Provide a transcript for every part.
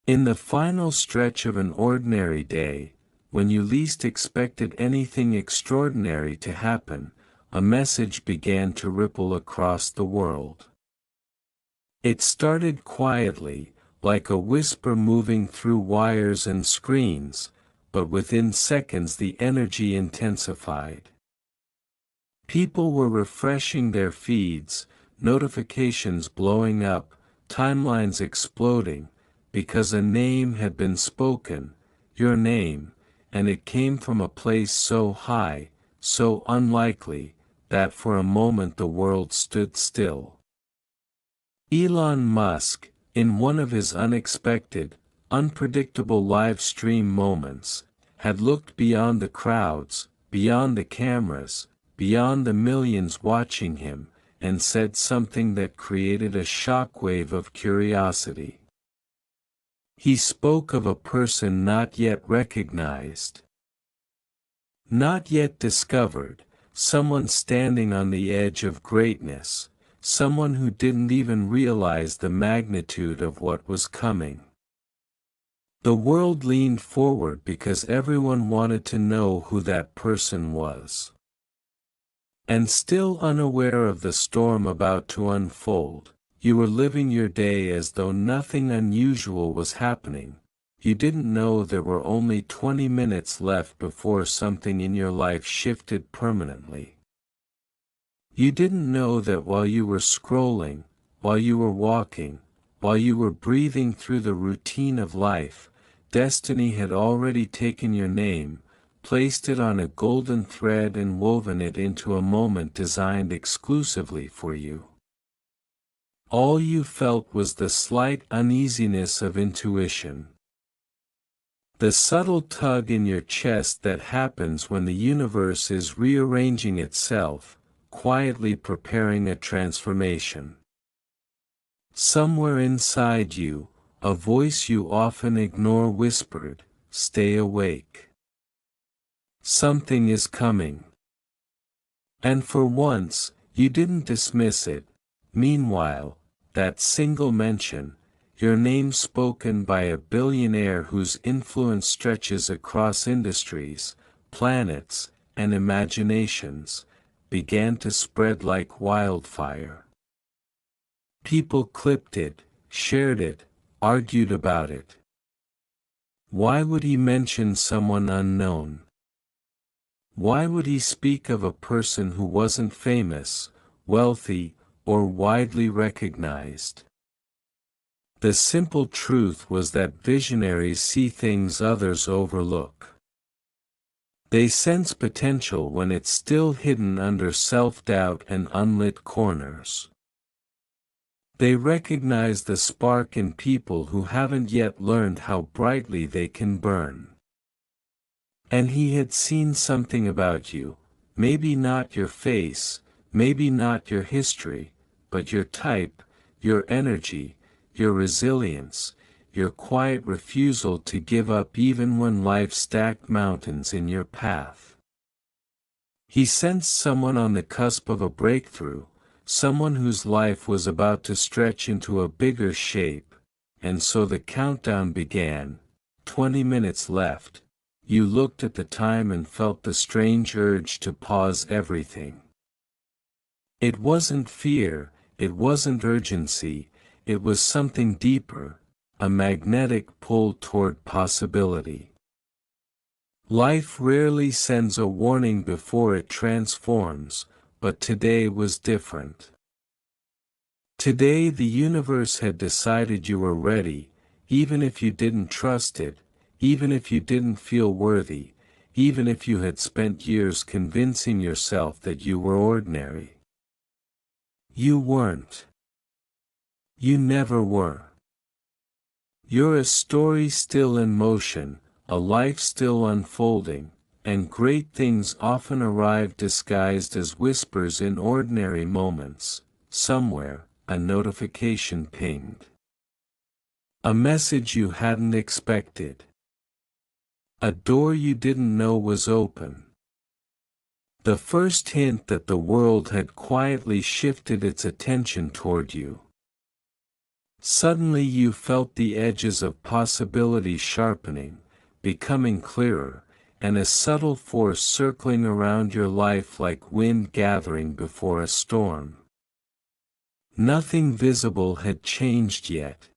In the final stretch of an ordinary day, when you least expected anything extraordinary to happen, a message began to ripple across the world. It started quietly, like a whisper moving through wires and screens, but within seconds the energy intensified. People were refreshing their feeds, notifications blowing up, timelines exploding, because a name had been spoken, your name, and it came from a place so high, so unlikely, that for a moment the world stood still. Elon Musk, in one of his unexpected, unpredictable live stream moments, had looked beyond the crowds, beyond the cameras, beyond the millions watching him, and said something that created a shockwave of curiosity. He spoke of a person not yet recognized, not yet discovered, someone standing on the edge of greatness, someone who didn't even realize the magnitude of what was coming. The world leaned forward because everyone wanted to know who that person was. And still unaware of the storm about to unfold, you were living your day as though nothing unusual was happening. You didn't know there were only 20 minutes left before something in your life shifted permanently. You didn't know that while you were scrolling, while you were walking, while you were breathing through the routine of life, destiny had already taken your name, placed it on a golden thread and woven it into a moment designed exclusively for you. All you felt was the slight uneasiness of intuition. The subtle tug in your chest that happens when the universe is rearranging itself, quietly preparing a transformation. Somewhere inside you, a voice you often ignore whispered, "Stay awake. Something is coming." And for once, you didn't dismiss it. Meanwhile, that single mention, your name spoken by a billionaire whose influence stretches across industries, planets, and imaginations, began to spread like wildfire. People clipped it, shared it, argued about it. Why would he mention someone unknown? Why would he speak of a person who wasn't famous, wealthy, or widely recognized? The simple truth was that visionaries see things others overlook. They sense potential when it's still hidden under self-doubt and unlit corners. They recognize the spark in people who haven't yet learned how brightly they can burn. And he had seen something about you, maybe not your face, maybe not your history, but your type, your energy, your resilience, your quiet refusal to give up even when life stacked mountains in your path. He sensed someone on the cusp of a breakthrough, someone whose life was about to stretch into a bigger shape, and so the countdown began. 20 minutes left. You looked at the time and felt the strange urge to pause everything. It wasn't fear, it wasn't urgency, it was something deeper, a magnetic pull toward possibility. Life rarely sends a warning before it transforms, but today was different. Today the universe had decided you were ready, even if you didn't trust it, even if you didn't feel worthy, even if you had spent years convincing yourself that you were ordinary. You weren't. You never were. You're a story still in motion, a life still unfolding, and great things often arrive disguised as whispers in ordinary moments. Somewhere, a notification pinged. A message you hadn't expected. A door you didn't know was open. The first hint that the world had quietly shifted its attention toward you. Suddenly you felt the edges of possibility sharpening, becoming clearer, and a subtle force circling around your life like wind gathering before a storm. Nothing visible had changed yet.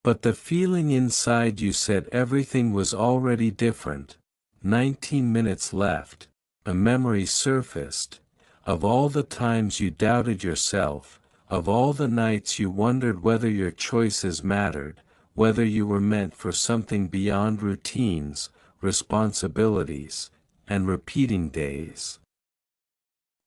But the feeling inside you said everything was already different. 19 minutes left, a memory surfaced, of all the times you doubted yourself, of all the nights you wondered whether your choices mattered, whether you were meant for something beyond routines, responsibilities, and repeating days.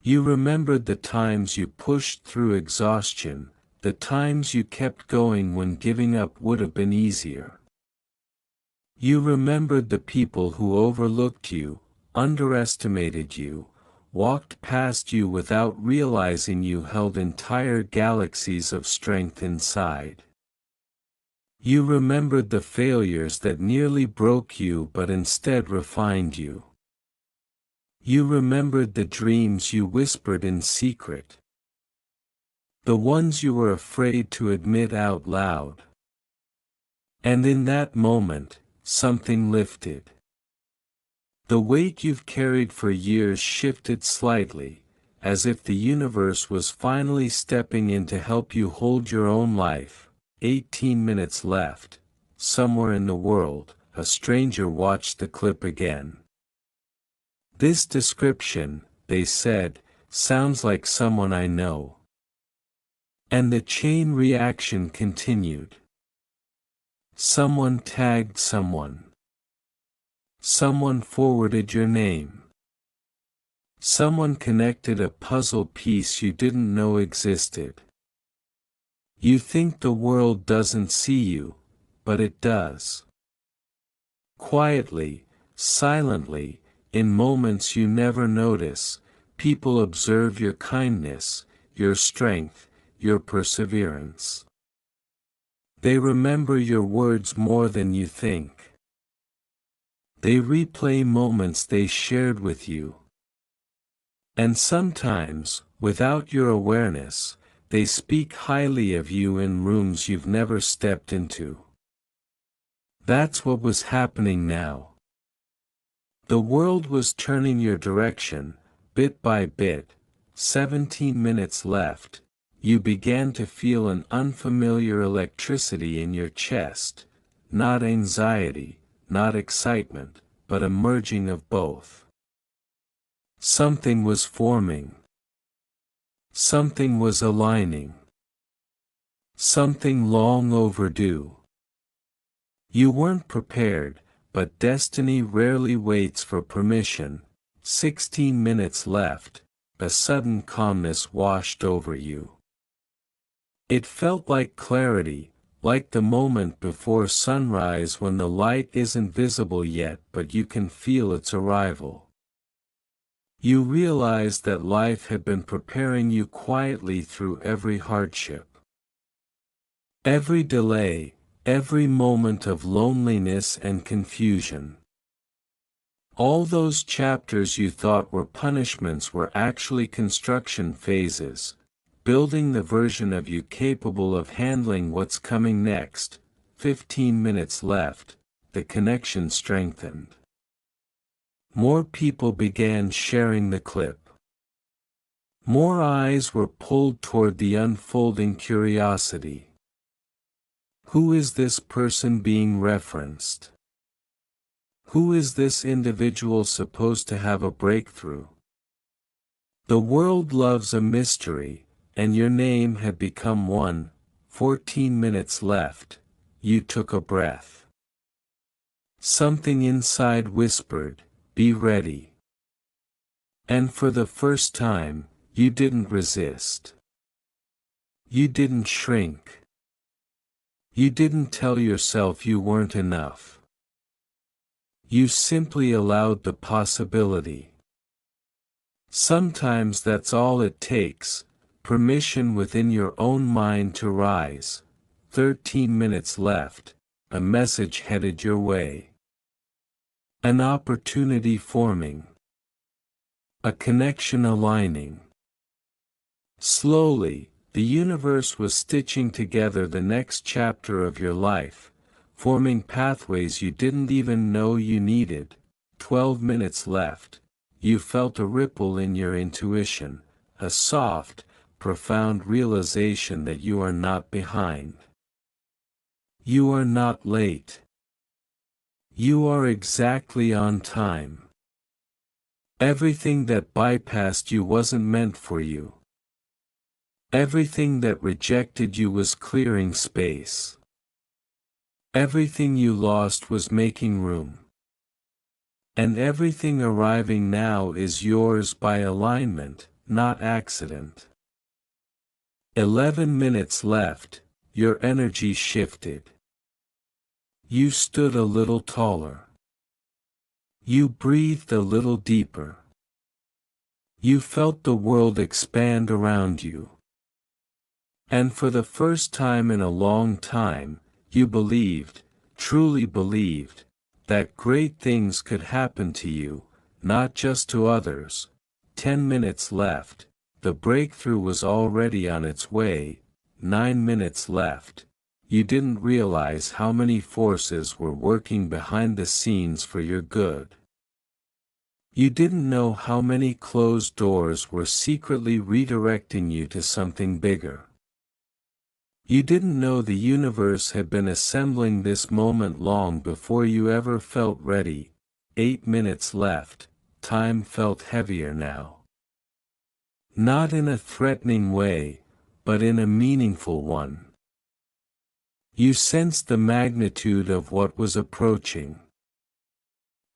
You remembered the times you pushed through exhaustion, the times you kept going when giving up would have been easier. You remembered the people who overlooked you, underestimated you, walked past you without realizing you held entire galaxies of strength inside. You remembered the failures that nearly broke you but instead refined you. You remembered the dreams you whispered in secret. The ones you were afraid to admit out loud. And in that moment, something lifted. The weight you've carried for years shifted slightly, as if the universe was finally stepping in to help you hold your own life. 18 minutes left. Somewhere in the world, a stranger watched the clip again. "This description," they said, "sounds like someone I know." And the chain reaction continued. Someone tagged someone. Someone forwarded your name. Someone connected a puzzle piece you didn't know existed. You think the world doesn't see you, but it does. Quietly, silently, in moments you never notice, people observe your kindness, your strength, your perseverance. They remember your words more than you think. They replay moments they shared with you. And sometimes, without your awareness, they speak highly of you in rooms you've never stepped into. That's what was happening now. The world was turning your direction, bit by bit. 17 minutes left. You began to feel an unfamiliar electricity in your chest, not anxiety, not excitement, but a merging of both. Something was forming. Something was aligning. Something long overdue. You weren't prepared, but destiny rarely waits for permission. 16 minutes left. A sudden calmness washed over you. It felt like clarity, like the moment before sunrise when the light isn't visible yet but you can feel its arrival. You realized that life had been preparing you quietly through every hardship. Every delay, every moment of loneliness and confusion. All those chapters you thought were punishments were actually construction phases, building the version of you capable of handling what's coming next. 15 minutes left. The connection strengthened. More people began sharing the clip. More eyes were pulled toward the unfolding curiosity. Who is this person being referenced? Who is this individual supposed to have a breakthrough? The world loves a mystery, and your name had become one. 14 minutes left. You took a breath. Something inside whispered, "Be ready." And for the first time, you didn't resist. You didn't shrink. You didn't tell yourself you weren't enough. You simply allowed the possibility. Sometimes that's all it takes, permission within your own mind to rise. 13 minutes left. A message headed your way. An opportunity forming. A connection aligning. Slowly, The universe was stitching together the next chapter of your life, forming pathways you didn't even know you needed. 12 minutes left. You felt a ripple in your intuition, a soft, profound realization that you are not behind. You are not late. You are exactly on time. Everything that bypassed you wasn't meant for you. Everything that rejected you was clearing space. Everything you lost was making room. And everything arriving now is yours by alignment, not accident. 11 minutes left. Your energy shifted. You stood a little taller. You breathed a little deeper. You felt the world expand around you. And for the first time in a long time, you believed, truly believed, that great things could happen to you, not just to others. 10 minutes left. The breakthrough was already on its way. 9 minutes left. You didn't realize how many forces were working behind the scenes for your good. You didn't know how many closed doors were secretly redirecting you to something bigger. You didn't know the universe had been assembling this moment long before you ever felt ready. 8 minutes left. Time felt heavier now. Not in a threatening way, but in a meaningful one. You sensed the magnitude of what was approaching.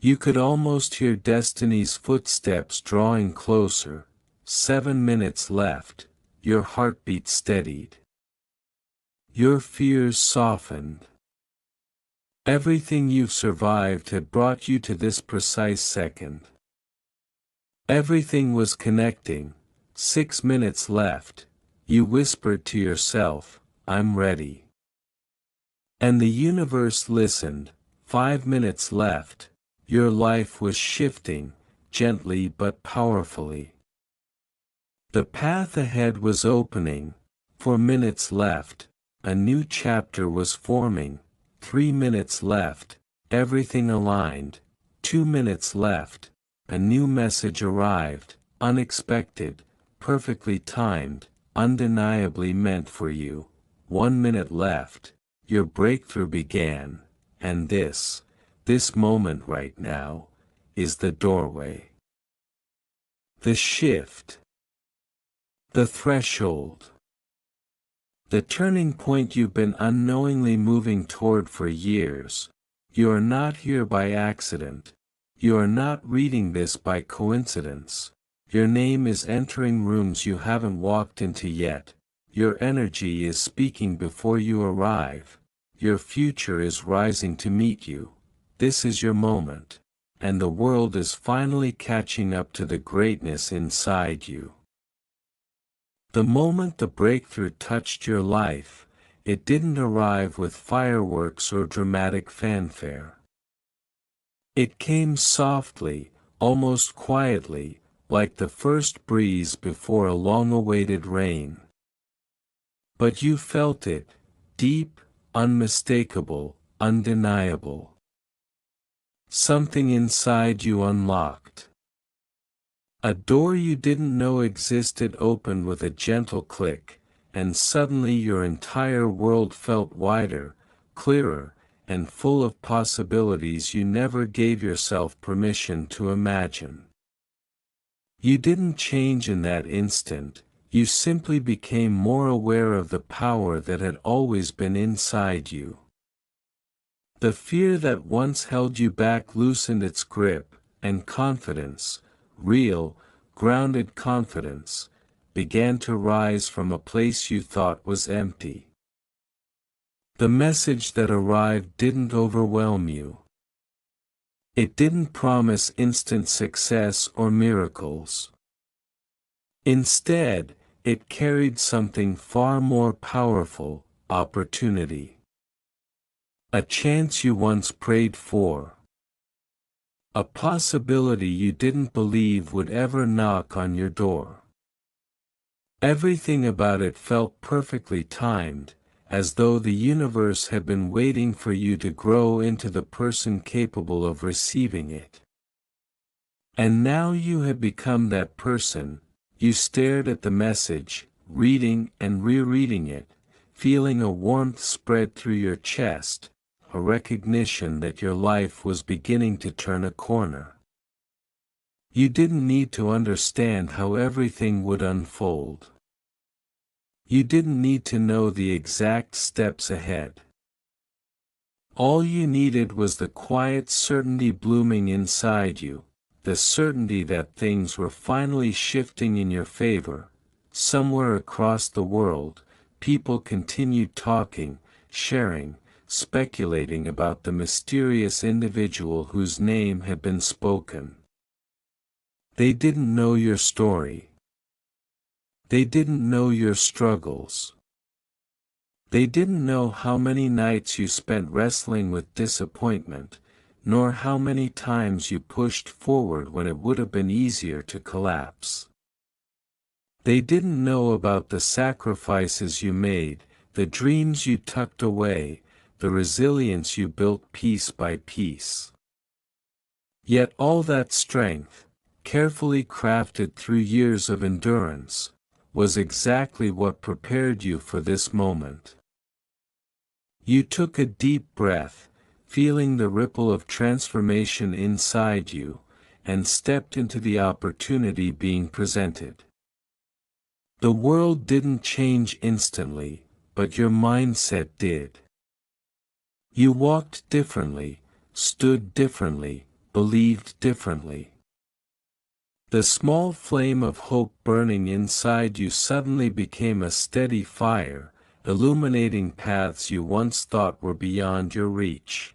You could almost hear destiny's footsteps drawing closer. 7 minutes left. Your heartbeat steadied. Your fears softened. Everything you've survived had brought you to this precise second. Everything was connecting. 6 minutes left. You whispered to yourself, "I'm ready." And the universe listened. 5 minutes left. Your life was shifting, gently but powerfully. The path ahead was opening. 4 minutes left. A new chapter was forming. 3 minutes left. Everything aligned. 2 minutes left. A new message arrived, unexpected, perfectly timed, undeniably meant for you. 1 minute left. Your breakthrough began, and this moment right now, is the doorway. The shift. The threshold. The turning point you've been unknowingly moving toward for years. You are not here by accident. You are not reading this by coincidence. Your name is entering rooms you haven't walked into yet. Your energy is speaking before you arrive. Your future is rising to meet you. This is your moment. And the world is finally catching up to the greatness inside you. The moment the breakthrough touched your life, it didn't arrive with fireworks or dramatic fanfare. It came softly, almost quietly, like the first breeze before a long-awaited rain. But you felt it, deep, unmistakable, undeniable. Something inside you unlocked. A door you didn't know existed opened with a gentle click, and suddenly your entire world felt wider, clearer, and full of possibilities you never gave yourself permission to imagine. You didn't change in that instant, you simply became more aware of the power that had always been inside you. The fear that once held you back loosened its grip, and confidence, real, grounded confidence, began to rise from a place you thought was empty. The message that arrived didn't overwhelm you. It didn't promise instant success or miracles. Instead, it carried something far more powerful: opportunity. A chance you once prayed for. A possibility you didn't believe would ever knock on your door. Everything about it felt perfectly timed, as though the universe had been waiting for you to grow into the person capable of receiving it. And now you had become that person. You stared at the message, reading and rereading it, feeling a warmth spread through your chest, a recognition that your life was beginning to turn a corner. You didn't need to understand how everything would unfold. You didn't need to know the exact steps ahead. All you needed was the quiet certainty blooming inside you, the certainty that things were finally shifting in your favor. Somewhere across the world, people continued talking, sharing, speculating about the mysterious individual whose name had been spoken. They didn't know your story. They didn't know your struggles. They didn't know how many nights you spent wrestling with disappointment, nor how many times you pushed forward when it would have been easier to collapse. They didn't know about the sacrifices you made, the dreams you tucked away, the resilience you built piece by piece. Yet all that strength, carefully crafted through years of endurance, was exactly what prepared you for this moment. You took a deep breath, feeling the ripple of transformation inside you, and stepped into the opportunity being presented. The world didn't change instantly, but your mindset did. You walked differently, stood differently, believed differently. The small flame of hope burning inside you suddenly became a steady fire, illuminating paths you once thought were beyond your reach.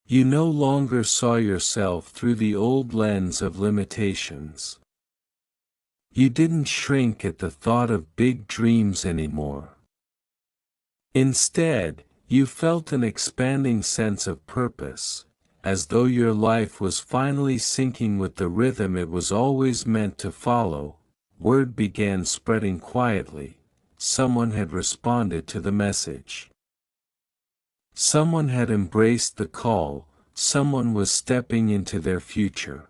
You no longer saw yourself through the old lens of limitations. You didn't shrink at the thought of big dreams anymore. Instead, you felt an expanding sense of purpose, as though your life was finally syncing with the rhythm it was always meant to follow. Word began spreading quietly. Someone had responded to the message. Someone had embraced the call, someone was stepping into their future.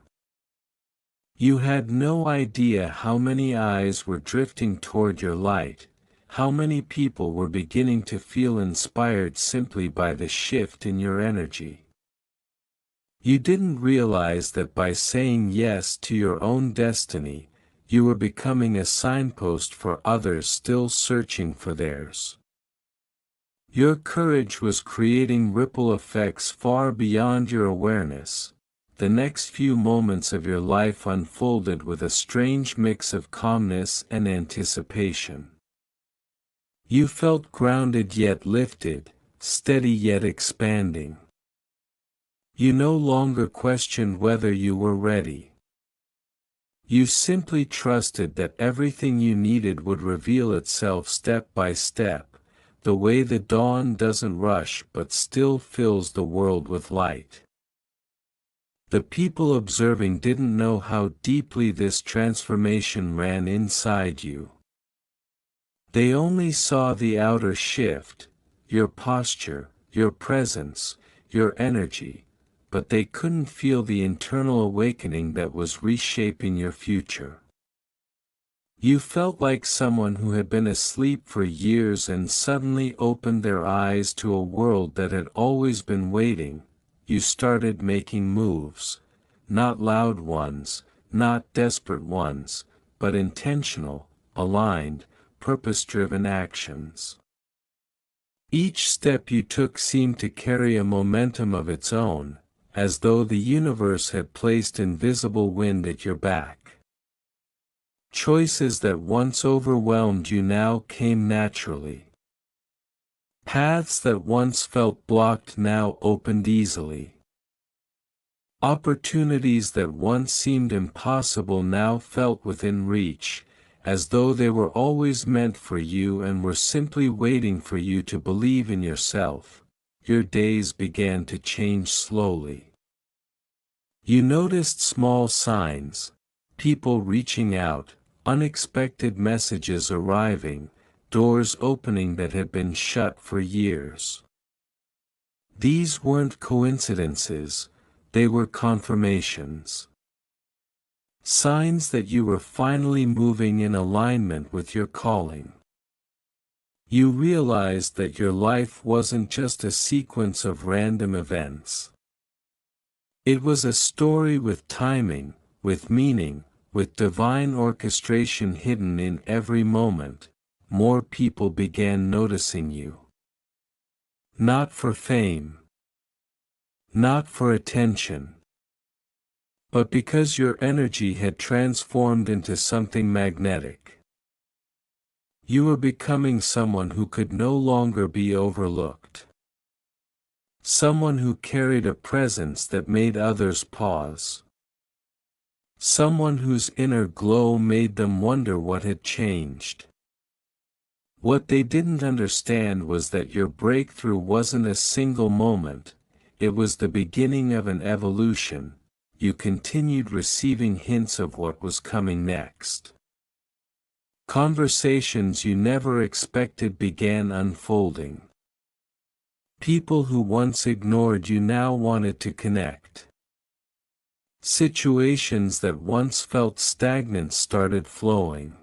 You had no idea how many eyes were drifting toward your light, how many people were beginning to feel inspired simply by the shift in your energy. You didn't realize that by saying yes to your own destiny, you were becoming a signpost for others still searching for theirs. Your courage was creating ripple effects far beyond your awareness. The next few moments of your life unfolded with a strange mix of calmness and anticipation. You felt grounded yet lifted, steady yet expanding. You no longer questioned whether you were ready. You simply trusted that everything you needed would reveal itself step by step, the way the dawn doesn't rush but still fills the world with light. The people observing didn't know how deeply this transformation ran inside you. They only saw the outer shift, your posture, your presence, your energy, but they couldn't feel the internal awakening that was reshaping your future. You felt like someone who had been asleep for years and suddenly opened their eyes to a world that had always been waiting. You started making moves, not loud ones, not desperate ones, but intentional, aligned, purpose-driven actions. Each step you took seemed to carry a momentum of its own, as though the universe had placed invisible wind at your back. Choices that once overwhelmed you now came naturally. Paths that once felt blocked now opened easily. Opportunities that once seemed impossible now felt within reach, as though they were always meant for you and were simply waiting for you to believe in yourself. Your days began to change slowly. You noticed small signs, people reaching out, unexpected messages arriving, doors opening that had been shut for years. These weren't coincidences, they were confirmations. Signs that you were finally moving in alignment with your calling. You realized that your life wasn't just a sequence of random events. It was a story with timing, with meaning, with divine orchestration hidden in every moment. More people began noticing you. Not for fame. Not for attention. But because your energy had transformed into something magnetic. You were becoming someone who could no longer be overlooked. Someone who carried a presence that made others pause. Someone whose inner glow made them wonder what had changed. What they didn't understand was that your breakthrough wasn't a single moment, it was the beginning of an evolution. You continued receiving hints of what was coming next. Conversations you never expected began unfolding. People who once ignored you now wanted to connect. Situations that once felt stagnant started flowing.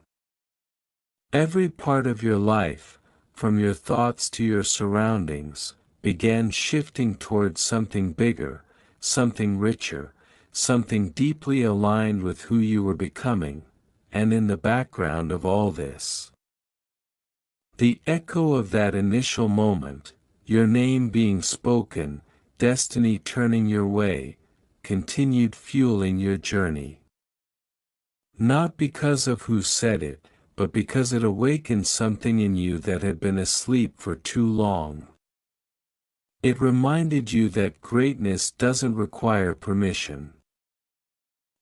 Every part of your life, from your thoughts to your surroundings, began shifting towards something bigger, something richer, something deeply aligned with who you were becoming, and in the background of all this, the echo of that initial moment, your name being spoken, destiny turning your way, continued fueling your journey. Not because of who said it, but because it awakened something in you that had been asleep for too long. It reminded you that greatness doesn't require permission.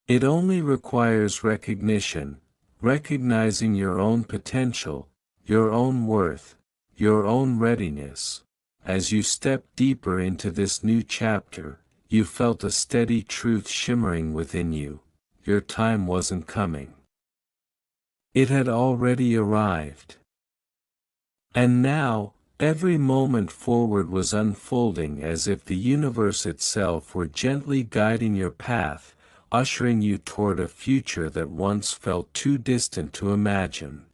It only requires recognition, recognizing your own potential, your own worth, your own readiness. As you stepped deeper into this new chapter, you felt a steady truth shimmering within you. Your time wasn't coming. It had already arrived. And now, every moment forward was unfolding as if the universe itself were gently guiding your path, ushering you toward a future that once felt too distant to imagine.